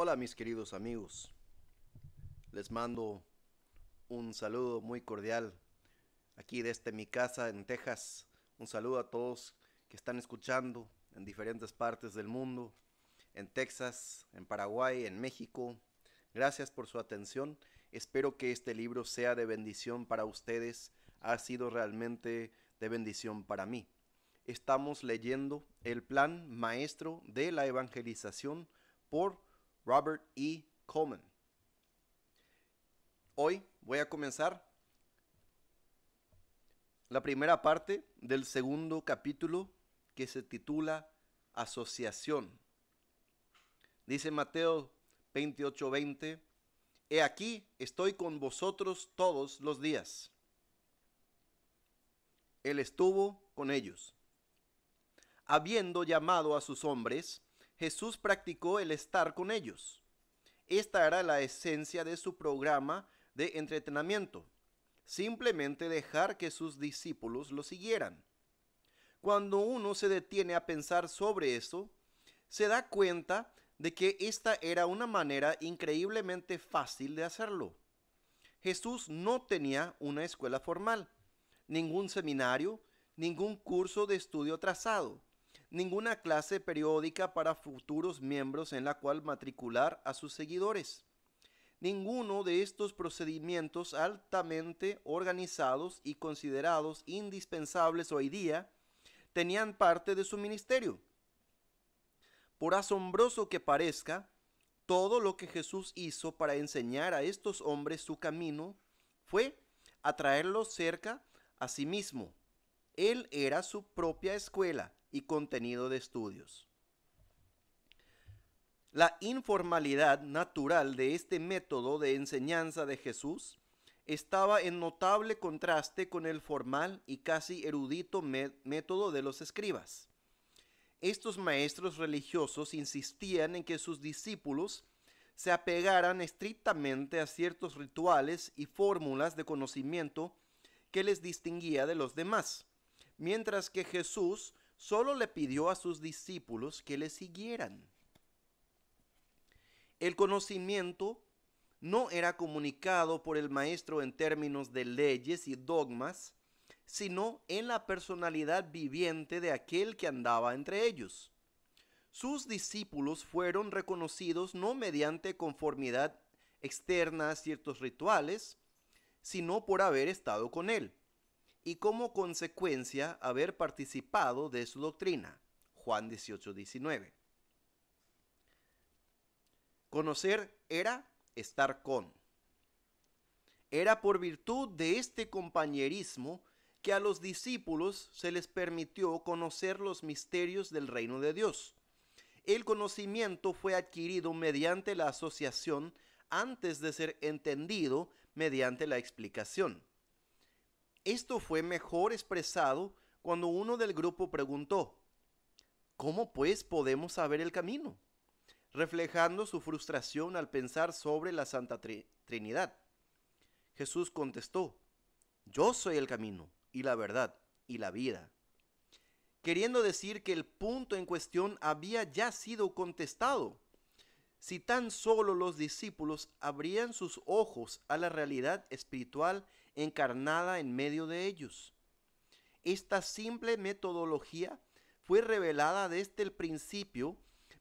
Hola mis queridos amigos, les mando un saludo muy cordial aquí desde mi casa en Texas. Un saludo a todos que están escuchando en diferentes partes del mundo, en Texas, en Paraguay, en México. Gracias por su atención. Espero que este libro sea de bendición para ustedes. Ha sido realmente de bendición para mí. Estamos leyendo el plan maestro de la evangelización por Robert E. Coleman. Hoy voy a comenzar la primera parte del segundo capítulo que se titula Asociación. Dice Mateo 28:20, He aquí, estoy con vosotros todos los días. Él estuvo con ellos. Habiendo llamado a sus hombres, Jesús practicó el estar con ellos. Esta era la esencia de su programa de entretenimiento. Simplemente dejar que sus discípulos lo siguieran. Cuando uno se detiene a pensar sobre eso, se da cuenta de que esta era una manera increíblemente fácil de hacerlo. Jesús no tenía una escuela formal, ningún seminario, ningún curso de estudio trazado, ninguna clase periódica para futuros miembros en la cual matricular a sus seguidores. Ninguno de estos procedimientos altamente organizados y considerados indispensables hoy día tenían parte de su ministerio. Por asombroso que parezca, todo lo que Jesús hizo para enseñar a estos hombres su camino fue atraerlos cerca a sí mismo. Él era su propia escuela y contenido de estudios. La informalidad natural de este método de enseñanza de Jesús estaba en notable contraste con el formal y casi erudito método de los escribas. Estos maestros religiosos insistían en que sus discípulos se apegaran estrictamente a ciertos rituales y fórmulas de conocimiento que les distinguía de los demás, mientras que Jesús solo le pidió a sus discípulos que le siguieran. El conocimiento no era comunicado por el maestro en términos de leyes y dogmas, sino en la personalidad viviente de aquel que andaba entre ellos. Sus discípulos fueron reconocidos no mediante conformidad externa a ciertos rituales, sino por haber estado con él, y como consecuencia haber participado de su doctrina. Juan 18:19. Conocer era estar con. Era por virtud de este compañerismo que a los discípulos se les permitió conocer los misterios del reino de Dios. El conocimiento fue adquirido mediante la asociación antes de ser entendido mediante la explicación. Esto fue mejor expresado cuando uno del grupo preguntó, ¿cómo pues podemos saber el camino?, reflejando su frustración al pensar sobre la Santa Trinidad. Jesús contestó, yo soy el camino y la verdad y la vida, queriendo decir que el punto en cuestión había ya sido contestado. Si tan solo los discípulos abrían sus ojos a la realidad espiritual encarnada en medio de ellos. Esta simple metodología fue revelada desde el principio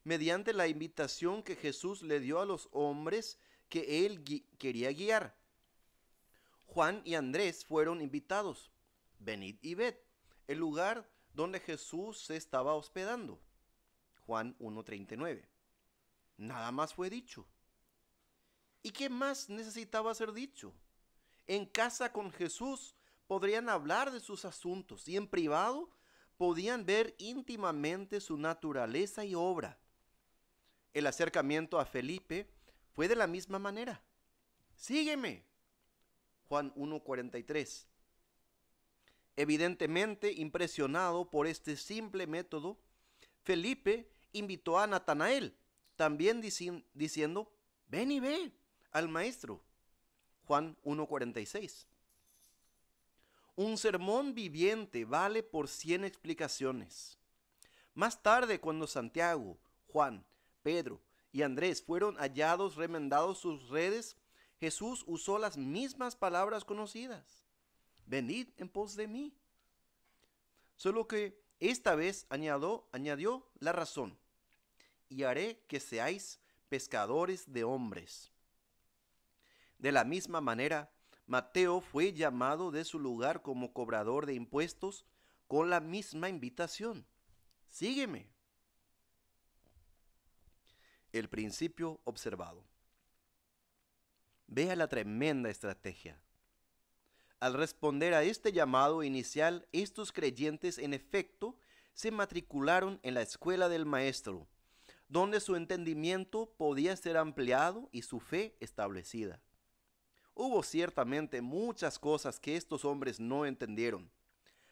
mediante la invitación que Jesús le dio a los hombres que él quería guiar. Juan y Andrés fueron invitados. Venid y ved el lugar donde Jesús se estaba hospedando. Juan 1:39. Nada más fue dicho. ¿Y qué más necesitaba ser dicho? En casa con Jesús podrían hablar de sus asuntos y en privado podían ver íntimamente su naturaleza y obra. El acercamiento a Felipe fue de la misma manera. Sígueme. Juan 1:43. Evidentemente impresionado por este simple método, Felipe invitó a Natanael, también diciendo, ven y ve al maestro. Juan 1:46. Un sermón viviente vale por 100 explicaciones. Más tarde, cuando Santiago, Juan, Pedro y Andrés fueron hallados remendados sus redes, Jesús usó las mismas palabras conocidas. Venid en pos de mí. Solo que esta vez añadió la razón. Y haré que seáis pescadores de hombres. De la misma manera, Mateo fue llamado de su lugar como cobrador de impuestos con la misma invitación. Sígueme. El principio observado. Vea la tremenda estrategia. Al responder a este llamado inicial, estos creyentes en efecto se matricularon en la escuela del Maestro, donde su entendimiento podía ser ampliado y su fe establecida. Hubo ciertamente muchas cosas que estos hombres no entendieron,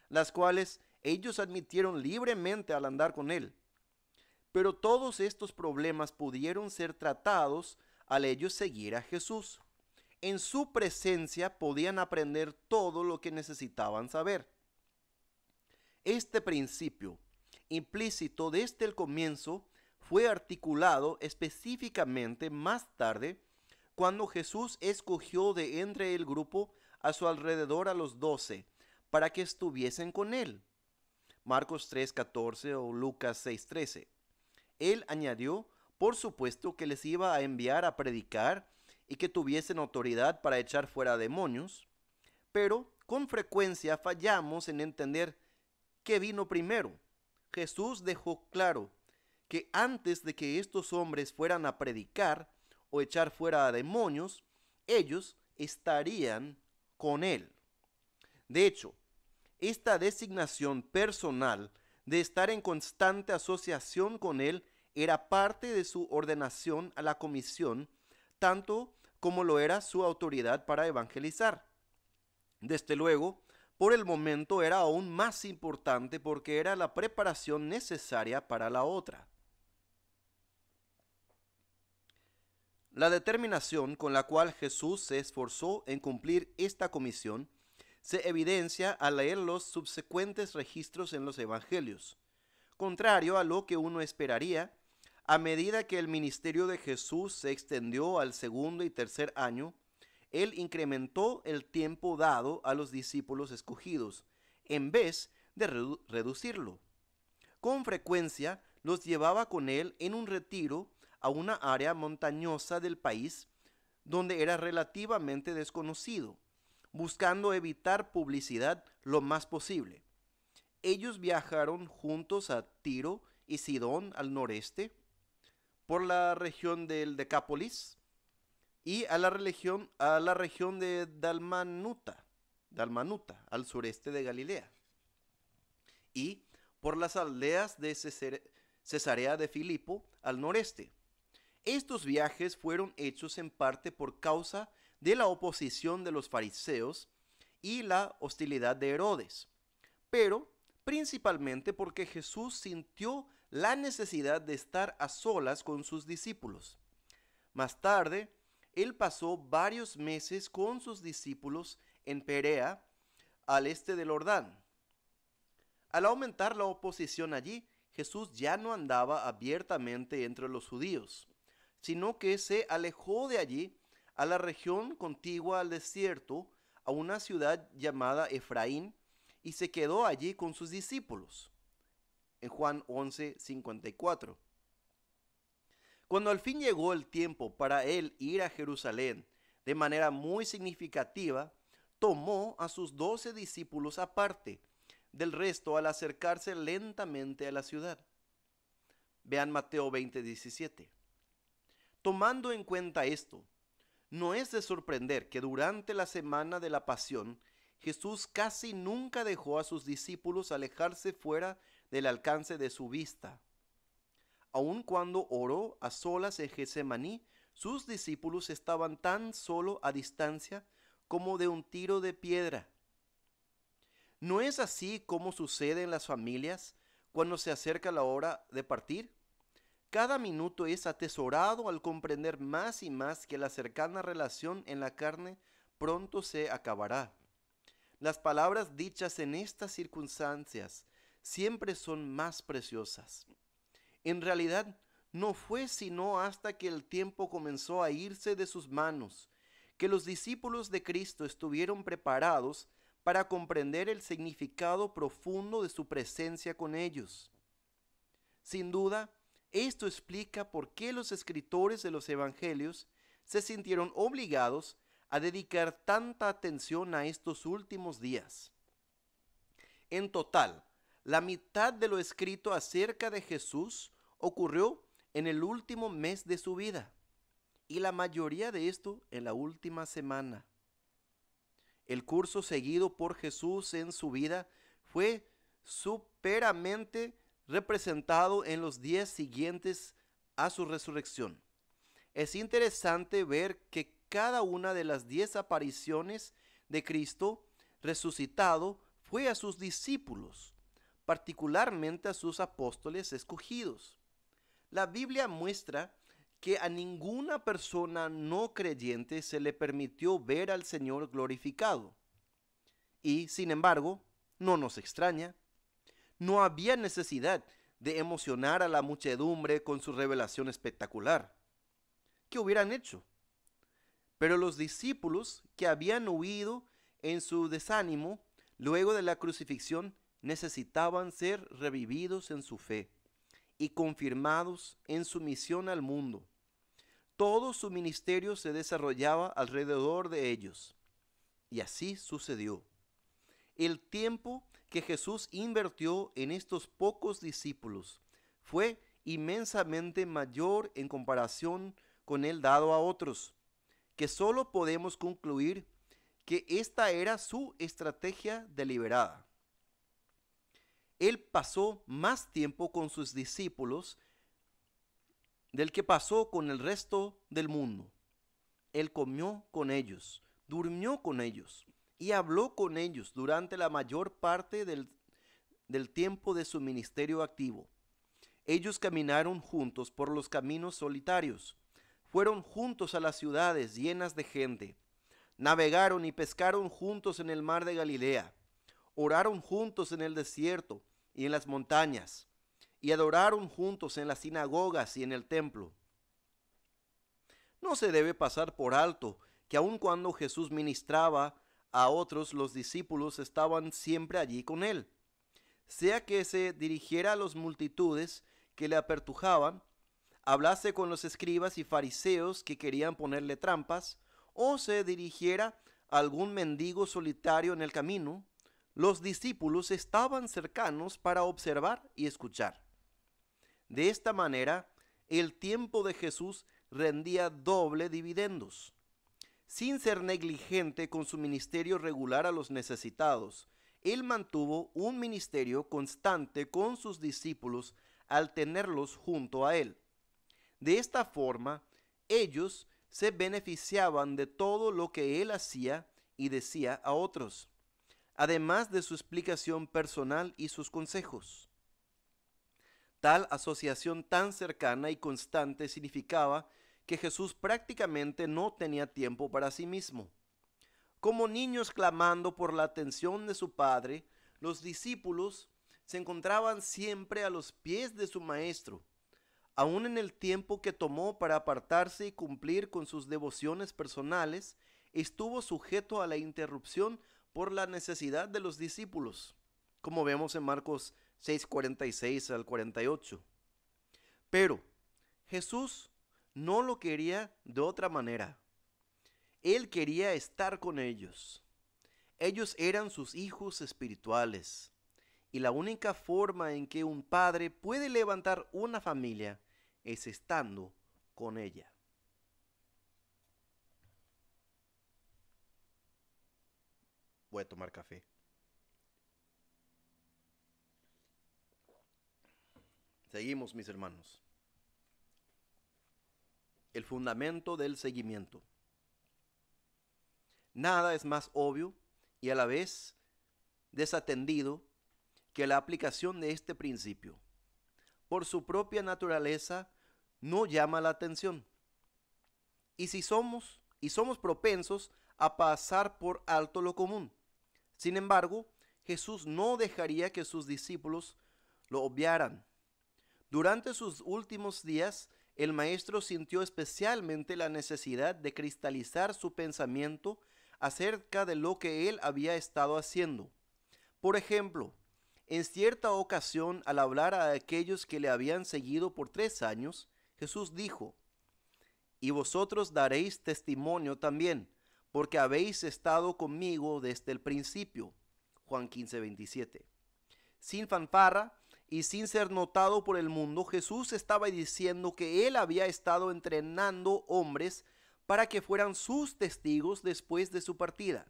las cuales ellos admitieron libremente al andar con él. Pero todos estos problemas pudieron ser tratados al ellos seguir a Jesús. En su presencia podían aprender todo lo que necesitaban saber. Este principio, implícito desde el comienzo, fue articulado específicamente más tarde cuando Jesús escogió de entre el grupo a su alrededor a los 12 para que estuviesen con él. Marcos 3:14 o Lucas 6:13. Él añadió, por supuesto, que les iba a enviar a predicar y que tuviesen autoridad para echar fuera demonios, pero con frecuencia fallamos en entender qué vino primero. Jesús dejó claro que antes de que estos hombres fueran a predicar o echar fuera a demonios, ellos estarían con él. De hecho, esta designación personal de estar en constante asociación con él era parte de su ordenación a la comisión, tanto como lo era su autoridad para evangelizar. Desde luego, por el momento era aún más importante porque era la preparación necesaria para la otra. La determinación con la cual Jesús se esforzó en cumplir esta comisión se evidencia al leer los subsecuentes registros en los evangelios. Contrario a lo que uno esperaría, a medida que el ministerio de Jesús se extendió al segundo y tercer año, él incrementó el tiempo dado a los discípulos escogidos, en vez de reducirlo. Con frecuencia los llevaba con él en un retiro a una área montañosa del país donde era relativamente desconocido, buscando evitar publicidad lo más posible. Ellos viajaron juntos a Tiro y Sidón al noreste, por la región del Decápolis y a la región de Dalmanuta al sureste de Galilea, y por las aldeas de Cesarea de Filipo al noreste. Estos viajes fueron hechos en parte por causa de la oposición de los fariseos y la hostilidad de Herodes, pero principalmente porque Jesús sintió la necesidad de estar a solas con sus discípulos. Más tarde, él pasó varios meses con sus discípulos en Perea, al este del Jordán. Al aumentar la oposición allí, Jesús ya no andaba abiertamente entre los judíos, sino que se alejó de allí a la región contigua al desierto, a una ciudad llamada Efraín, y se quedó allí con sus discípulos. En Juan 11:54. Cuando al fin llegó el tiempo para él ir a Jerusalén, de manera muy significativa, tomó a sus 12 discípulos aparte del resto al acercarse lentamente a la ciudad. Vean Mateo 20:17. Tomando en cuenta esto, no es de sorprender que durante la semana de la pasión, Jesús casi nunca dejó a sus discípulos alejarse fuera del alcance de su vista. Aun cuando oró a solas en Getsemaní, sus discípulos estaban tan solo a distancia como de un tiro de piedra. ¿No es así como sucede en las familias cuando se acerca la hora de partir? Cada minuto es atesorado al comprender más y más que la cercana relación en la carne pronto se acabará. Las palabras dichas en estas circunstancias siempre son más preciosas. En realidad, no fue sino hasta que el tiempo comenzó a irse de sus manos, que los discípulos de Cristo estuvieron preparados para comprender el significado profundo de su presencia con ellos. Sin duda, esto explica por qué los escritores de los evangelios se sintieron obligados a dedicar tanta atención a estos últimos días. En total, la mitad de lo escrito acerca de Jesús ocurrió en el último mes de su vida, y la mayoría de esto en la última semana. El curso seguido por Jesús en su vida fue superamente representado en los días siguientes a su resurrección. Es interesante ver que cada una de las 10 apariciones de Cristo resucitado fue a sus discípulos, particularmente a sus apóstoles escogidos. La Biblia muestra que a ninguna persona no creyente se le permitió ver al Señor glorificado. Y, sin embargo, no nos extraña, no había necesidad de emocionar a la muchedumbre con su revelación espectacular. ¿Qué hubieran hecho? Pero los discípulos que habían huido en su desánimo luego de la crucifixión necesitaban ser revividos en su fe y confirmados en su misión al mundo. Todo su ministerio se desarrollaba alrededor de ellos. Y así sucedió. El tiempo que Jesús invirtió en estos pocos discípulos fue inmensamente mayor en comparación con el dado a otros, que solo podemos concluir que esta era su estrategia deliberada. Él pasó más tiempo con sus discípulos del que pasó con el resto del mundo. Él comió con ellos, durmió con ellos y habló con ellos durante la mayor parte del tiempo de su ministerio activo. Ellos caminaron juntos por los caminos solitarios, fueron juntos a las ciudades llenas de gente, navegaron y pescaron juntos en el mar de Galilea, oraron juntos en el desierto y en las montañas, y adoraron juntos en las sinagogas y en el templo. No se debe pasar por alto que aun cuando Jesús ministraba a otros, los discípulos estaban siempre allí con él. Sea que se dirigiera a las multitudes que le apertujaban, hablase con los escribas y fariseos que querían ponerle trampas, o se dirigiera a algún mendigo solitario en el camino, los discípulos estaban cercanos para observar y escuchar. De esta manera, el tiempo de Jesús rendía doble dividendos. Sin ser negligente con su ministerio regular a los necesitados, él mantuvo un ministerio constante con sus discípulos al tenerlos junto a él. De esta forma, ellos se beneficiaban de todo lo que él hacía y decía a otros, además de su explicación personal y sus consejos. Tal asociación tan cercana y constante significaba que Jesús prácticamente no tenía tiempo para sí mismo. Como niños clamando por la atención de su padre, los discípulos se encontraban siempre a los pies de su maestro, aun en el tiempo que tomó para apartarse y cumplir con sus devociones personales, estuvo sujeto a la interrupción por la necesidad de los discípulos, como vemos en Marcos 6:46 al 48. Pero Jesús no lo quería de otra manera. Él quería estar con ellos. Ellos eran sus hijos espirituales. Y la única forma en que un padre puede levantar una familia es estando con ella. Voy a tomar café. Seguimos, mis hermanos. El fundamento del seguimiento. Nada es más obvio y a la vez desatendido que la aplicación de este principio. Por su propia naturaleza, no llama la atención. Y somos propensos a pasar por alto lo común. Sin embargo, Jesús no dejaría que sus discípulos lo obviaran. Durante sus últimos días, el maestro sintió especialmente la necesidad de cristalizar su pensamiento acerca de lo que él había estado haciendo. Por ejemplo, en cierta ocasión, al hablar a aquellos que le habían seguido por 3 años, Jesús dijo: y vosotros daréis testimonio también, porque habéis estado conmigo desde el principio. Juan 15:27. Sin fanfarra y sin ser notado por el mundo, Jesús estaba diciendo que él había estado entrenando hombres para que fueran sus testigos después de su partida.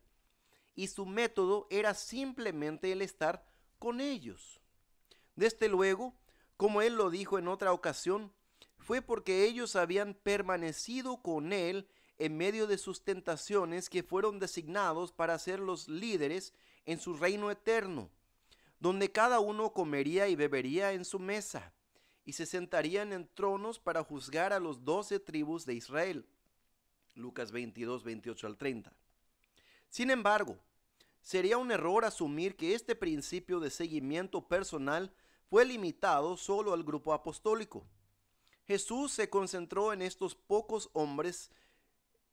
Y su método era simplemente el estar con ellos. Desde luego, como él lo dijo en otra ocasión, fue porque ellos habían permanecido con él en medio de sus tentaciones que fueron designados para ser los líderes en su reino eterno, donde cada uno comería y bebería en su mesa, y se sentarían en tronos para juzgar a los 12 tribus de Israel. Lucas 22, 28 al 30. Sin embargo, sería un error asumir que este principio de seguimiento personal fue limitado solo al grupo apostólico. Jesús se concentró en estos pocos hombres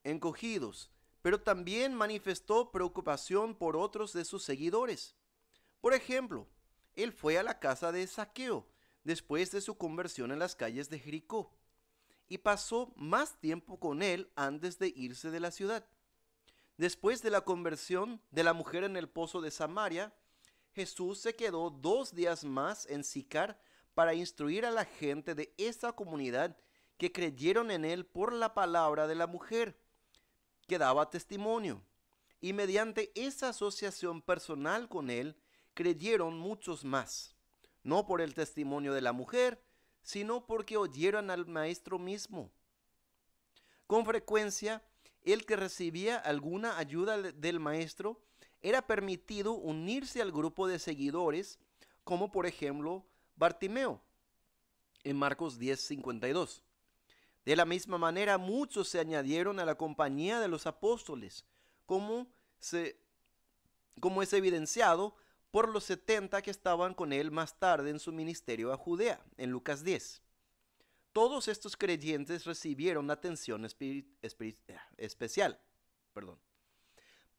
encogidos, pero también manifestó preocupación por otros de sus seguidores. Por ejemplo, él fue a la casa de Zaqueo después de su conversión en las calles de Jericó y pasó más tiempo con él antes de irse de la ciudad. Después de la conversión de la mujer en el pozo de Samaria, Jesús se quedó 2 días más en Sicar para instruir a la gente de esa comunidad que creyeron en él por la palabra de la mujer, que daba testimonio. Y mediante esa asociación personal con él, creyeron muchos más, no por el testimonio de la mujer, sino porque oyeron al maestro mismo. Con frecuencia, el que recibía alguna ayuda del maestro era permitido unirse al grupo de seguidores, como por ejemplo Bartimeo, en Marcos 10:52. De la misma manera, muchos se añadieron a la compañía de los apóstoles, como es evidenciado por los 70 que estaban con él más tarde en su ministerio a Judea, en Lucas 10. Todos estos creyentes recibieron atención especial,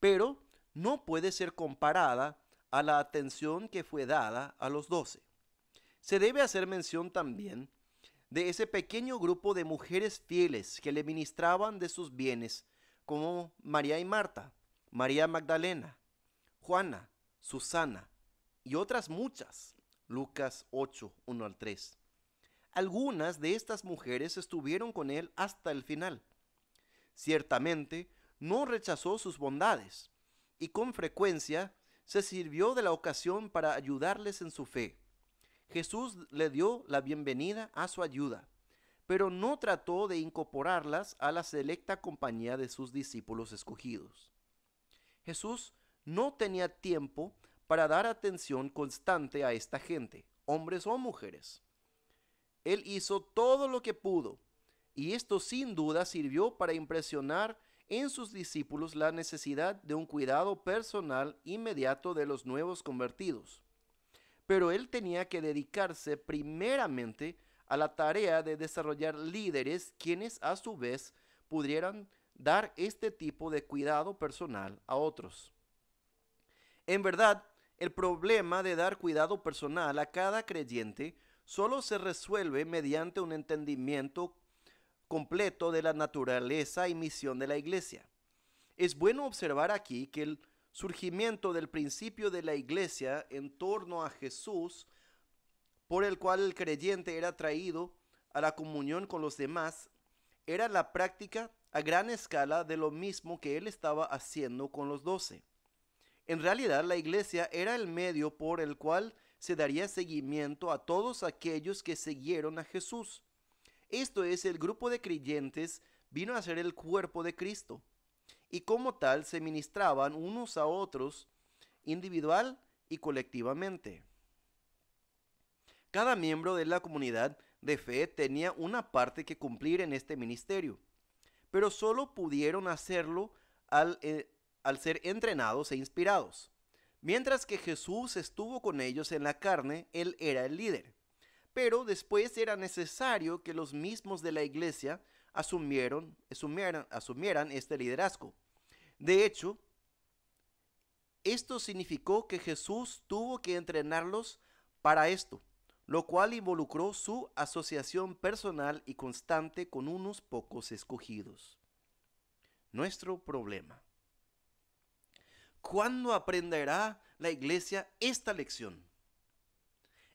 pero no puede ser comparada a la atención que fue dada a los 12. Se debe hacer mención también de ese pequeño grupo de mujeres fieles que le ministraban de sus bienes, como María y Marta, María Magdalena, Juana, Susana y otras muchas. Lucas 8, 1 al 3. Algunas de estas mujeres estuvieron con él hasta el final. Ciertamente, no rechazó sus bondades y con frecuencia se sirvió de la ocasión para ayudarles en su fe. Jesús le dio la bienvenida a su ayuda, pero no trató de incorporarlas a la selecta compañía de sus discípulos escogidos. Jesús no tenía tiempo para dar atención constante a esta gente, hombres o mujeres. Él hizo todo lo que pudo, y esto sin duda sirvió para impresionar en sus discípulos la necesidad de un cuidado personal inmediato de los nuevos convertidos. Pero él tenía que dedicarse primeramente a la tarea de desarrollar líderes quienes a su vez pudieran dar este tipo de cuidado personal a otros. En verdad, el problema de dar cuidado personal a cada creyente solo se resuelve mediante un entendimiento completo de la naturaleza y misión de la iglesia. Es bueno observar aquí que el surgimiento del principio de la iglesia en torno a Jesús, por el cual el creyente era traído a la comunión con los demás, era la práctica a gran escala de lo mismo que él estaba haciendo con los 12. En realidad, la iglesia era el medio por el cual se daría seguimiento a todos aquellos que siguieron a Jesús. Esto es, el grupo de creyentes vino a ser el cuerpo de Cristo, y como tal se ministraban unos a otros individual y colectivamente. Cada miembro de la comunidad de fe tenía una parte que cumplir en este ministerio, pero solo pudieron hacerlo al ser entrenados e inspirados. Mientras que Jesús estuvo con ellos en la carne, él era el líder. pero después era necesario que los mismos de la iglesia asumieran este liderazgo. De hecho, esto significó que Jesús tuvo que entrenarlos para esto, lo cual involucró su asociación personal y constante con unos pocos escogidos. Nuestro problema. ¿Cuándo aprenderá la iglesia esta lección?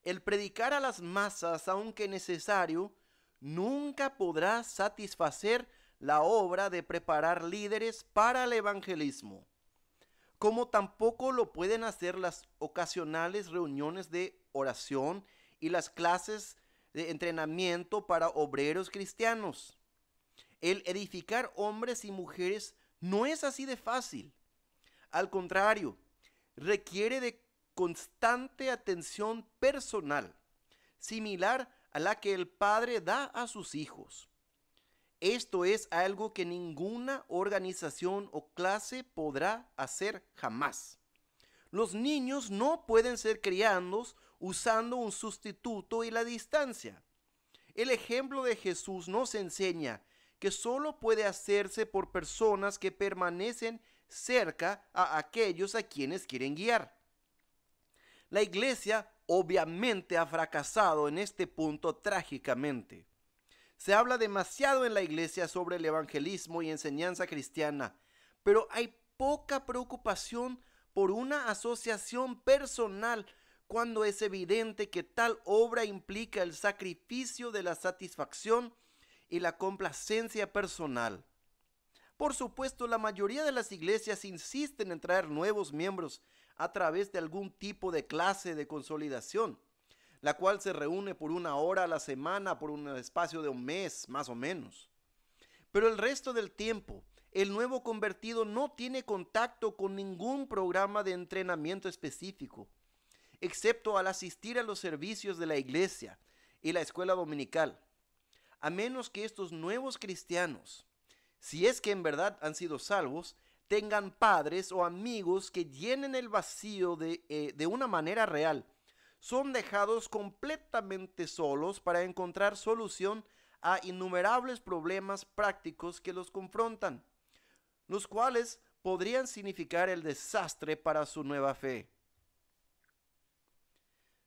El predicar a las masas, aunque necesario, nunca podrá satisfacer la obra de preparar líderes para el evangelismo, como tampoco lo pueden hacer las ocasionales reuniones de oración y las clases de entrenamiento para obreros cristianos. El edificar hombres y mujeres no es así de fácil. Al contrario, requiere de constante atención personal, similar a la que el padre da a sus hijos. Esto es algo que ninguna organización o clase podrá hacer jamás. Los niños no pueden ser criados usando un sustituto y la distancia. El ejemplo de Jesús nos enseña que solo puede hacerse por personas que permanecen cerca a aquellos a quienes quieren guiar. La iglesia obviamente ha fracasado en este punto trágicamente. Se habla demasiado en la iglesia sobre el evangelismo y enseñanza cristiana, pero hay poca preocupación por una asociación personal cuando es evidente que tal obra implica el sacrificio de la satisfacción y la complacencia personal. Por supuesto, la mayoría de las iglesias insisten en traer nuevos miembros a través de algún tipo de clase de consolidación, la cual se reúne por 1 hora a la semana por un espacio de un mes, más o menos. Pero el resto del tiempo, el nuevo convertido no tiene contacto con ningún programa de entrenamiento específico, excepto al asistir a los servicios de la iglesia y la escuela dominical, a menos que estos nuevos cristianos, si es que en verdad han sido salvos, tengan padres o amigos que llenen el vacío de una manera real. Son dejados completamente solos para encontrar solución a innumerables problemas prácticos que los confrontan, los cuales podrían significar el desastre para su nueva fe.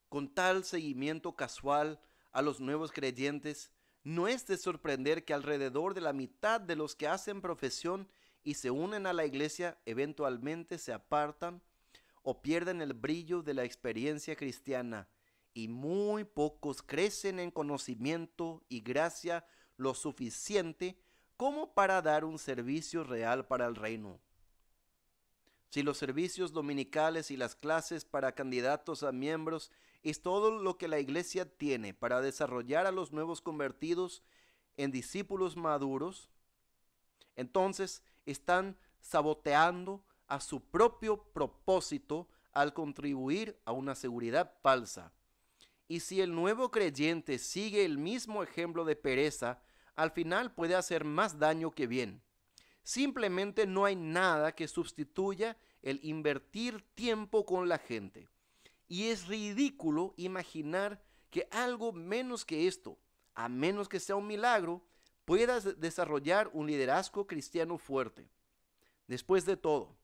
Con tal seguimiento casual a los nuevos creyentes, no es de sorprender que alrededor de la mitad de los que hacen profesión y se unen a la iglesia eventualmente se apartan o pierden el brillo de la experiencia cristiana, y muy pocos crecen en conocimiento y gracia lo suficiente como para dar un servicio real para el reino. Si los servicios dominicales y las clases para candidatos a miembros es todo lo que la iglesia tiene para desarrollar a los nuevos convertidos en discípulos maduros, entonces están saboteando a su propio propósito al contribuir a una seguridad falsa. Y si el nuevo creyente sigue el mismo ejemplo de pereza, al final puede hacer más daño que bien. Simplemente no hay nada que sustituya el invertir tiempo con la gente. Y es ridículo imaginar que algo menos que esto, a menos que sea un milagro, pueda desarrollar un liderazgo cristiano fuerte. Después de todo,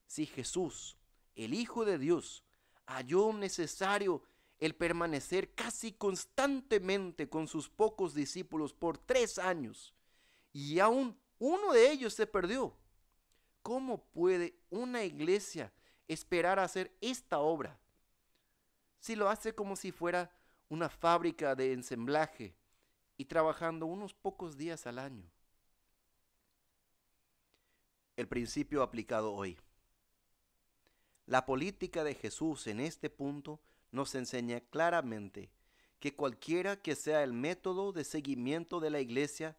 si Jesús, el Hijo de Dios, halló necesario el permanecer casi constantemente con sus pocos discípulos por 3 años, y aún uno de ellos se perdió, ¿cómo puede una iglesia esperar hacer esta obra si lo hace como si fuera una fábrica de ensamblaje y trabajando unos pocos días al año? El principio aplicado hoy. La política de Jesús en este punto nos enseña claramente que cualquiera que sea el método de seguimiento de la iglesia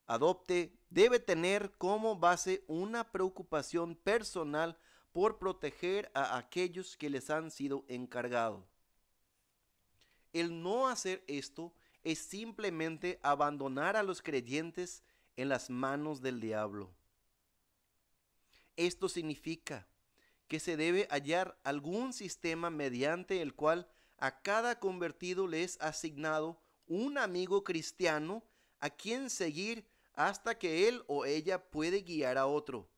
adopte debe tener como base una preocupación personal por proteger a aquellos que les han sido encargados. El no hacer esto es simplemente abandonar a los creyentes en las manos del diablo. Esto significa que se debe hallar algún sistema mediante el cual a cada convertido le es asignado un amigo cristiano a quien seguir hasta que él o ella puede guiar a otro.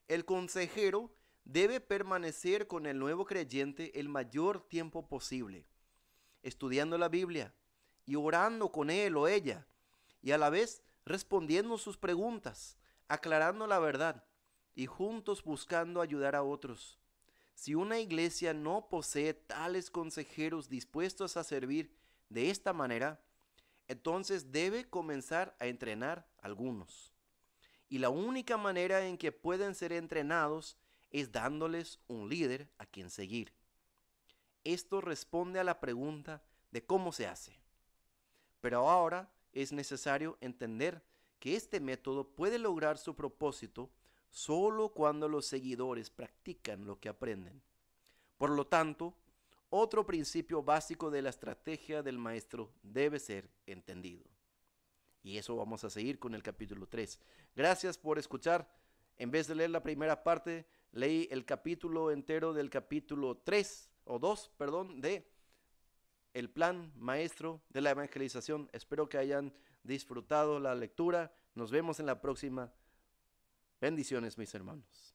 El consejero debe permanecer con el nuevo creyente el mayor tiempo posible, estudiando la Biblia y orando con él o ella, y a la vez respondiendo sus preguntas, aclarando la verdad y juntos buscando ayudar a otros. Si una iglesia no posee tales consejeros dispuestos a servir de esta manera, entonces debe comenzar a entrenar algunos. Y la única manera en que pueden ser entrenados es dándoles un líder a quien seguir. Esto responde a la pregunta de cómo se hace. Pero ahora es necesario entender que este método puede lograr su propósito solo cuando los seguidores practican lo que aprenden. Por lo tanto, otro principio básico de la estrategia del maestro debe ser entendido. Y eso vamos a seguir con el capítulo 3. Gracias por escuchar. En vez de leer la primera parte, leí el capítulo entero del capítulo 3 o 2, perdón, de el plan maestro de la evangelización. Espero que hayan disfrutado la lectura. Nos vemos en la próxima. Bendiciones, mis hermanos.